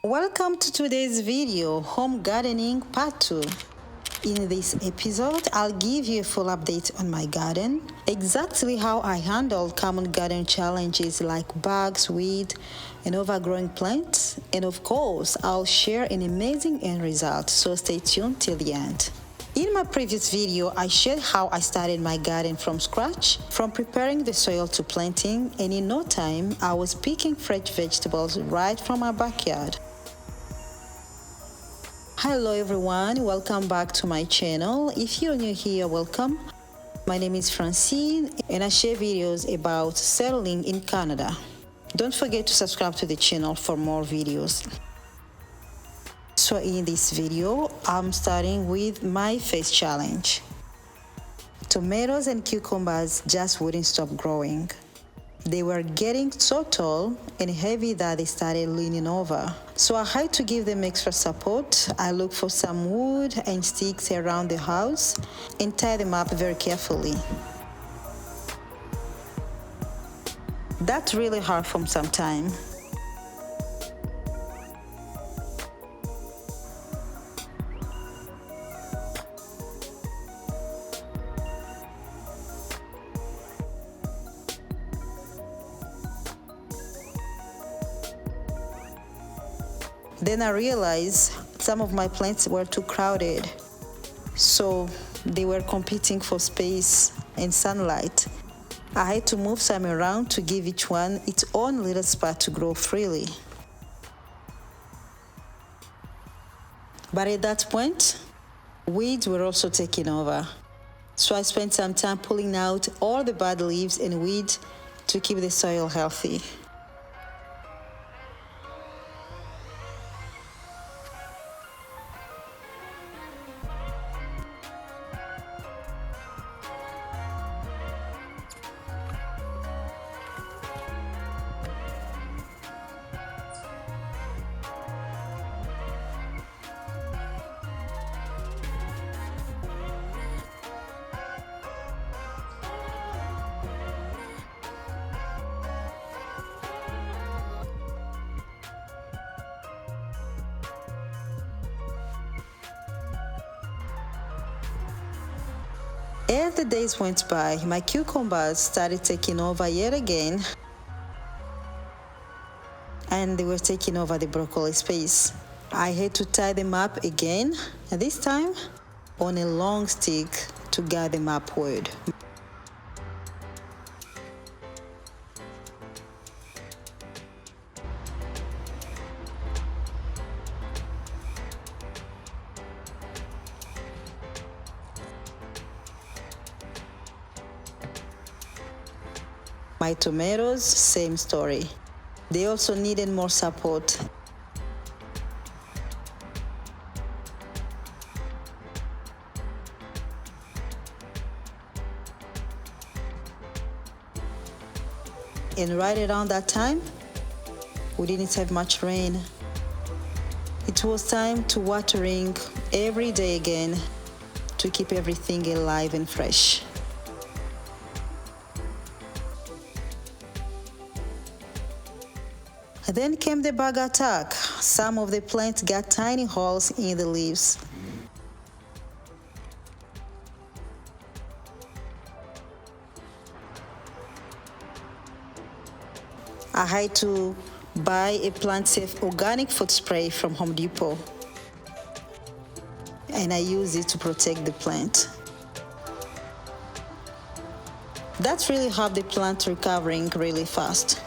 Welcome to today's video, Home Gardening Part 2. In this episode, I'll give you a full update on my garden, exactly how I handle common garden challenges like bugs, weed, and overgrowing plants, and of course, I'll share an amazing end result, so stay tuned till the end. In my previous video, I shared how I started my garden from scratch, from preparing the soil to planting, and in no time, I was picking fresh vegetables right from my backyard. Hello everyone, welcome back to my channel. If you're new here, welcome. My name is Français and I share videos about settling in Canada. Don't forget to subscribe to the channel for more videos. So in this video, I'm starting with my first challenge. Tomatoes and cucumbers just wouldn't stop growing. They were getting so tall and heavy that they started leaning over. So I had to give them extra support. I looked for some wood and sticks around the house and tied them up very carefully. That's really hard for some time. Then I realized some of my plants were too crowded, so they were competing for space and sunlight. I had to move some around to give each one its own little spot to grow freely. But at that point, weeds were also taking over. So I spent some time pulling out all the bad leaves and weeds to keep the soil healthy. As the days went by, my cucumbers started taking over yet again, and they were taking over the broccoli space. I had to tie them up again, and this time on a long stick to guide them upward. My tomatoes, same story. They also needed more support. And right around that time, we didn't have much rain. It was time to watering every day again to keep everything alive and fresh. Then came the bug attack. Some of the plants got tiny holes in the leaves. I had to buy a plant-safe organic food spray from Home Depot, and I use it to protect the plant. That's really helped the plant recovering really fast.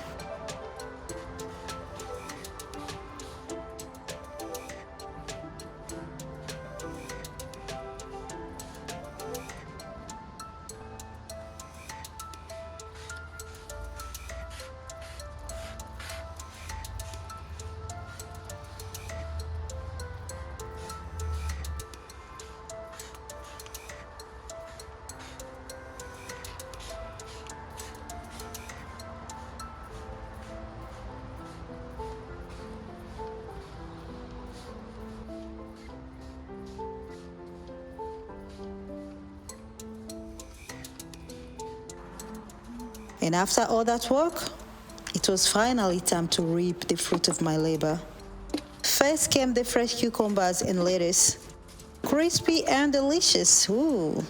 And after all that work, it was finally time to reap the fruit of my labor. First came the fresh cucumbers and lettuce. Crispy and delicious. Ooh.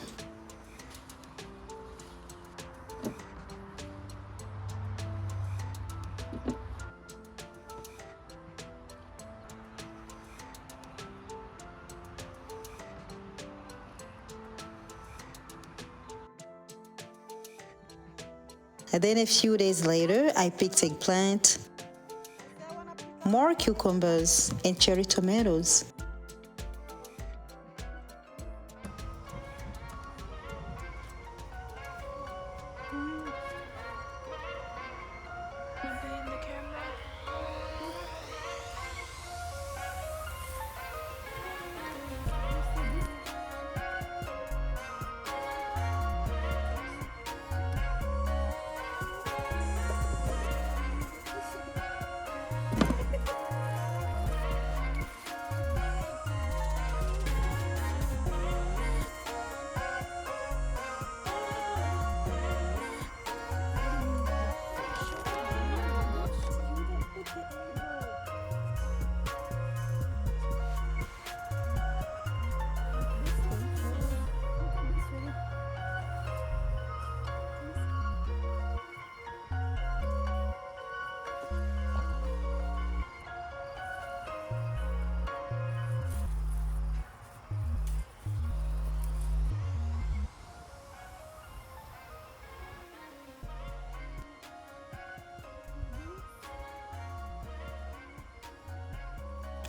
And then a few days later, I picked eggplant, more cucumbers, and cherry tomatoes.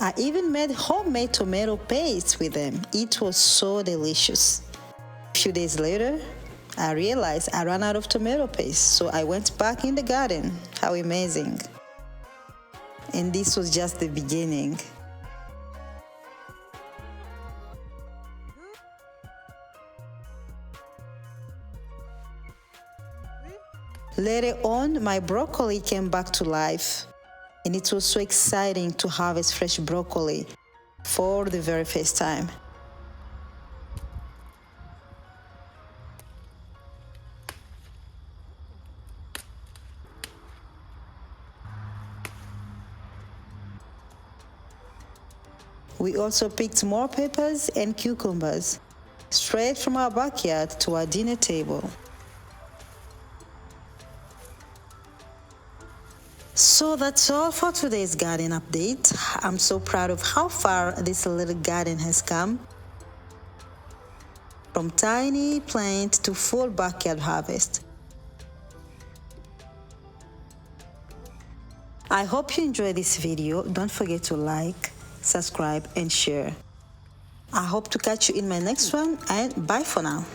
I even made homemade tomato paste with them. It was so delicious. A few days later, I realized I ran out of tomato paste, so I went back in the garden. How amazing. And this was just the beginning. Later on, my broccoli came back to life. And it was so exciting to harvest fresh broccoli for the very first time. We also picked more peppers and cucumbers straight from our backyard to our dinner table. So that's all for today's garden update. I'm so proud of how far this little garden has come. From tiny plant to full backyard harvest. I hope you enjoyed this video. Don't forget to like, subscribe, and share. I hope to catch you in my next one, and bye for now.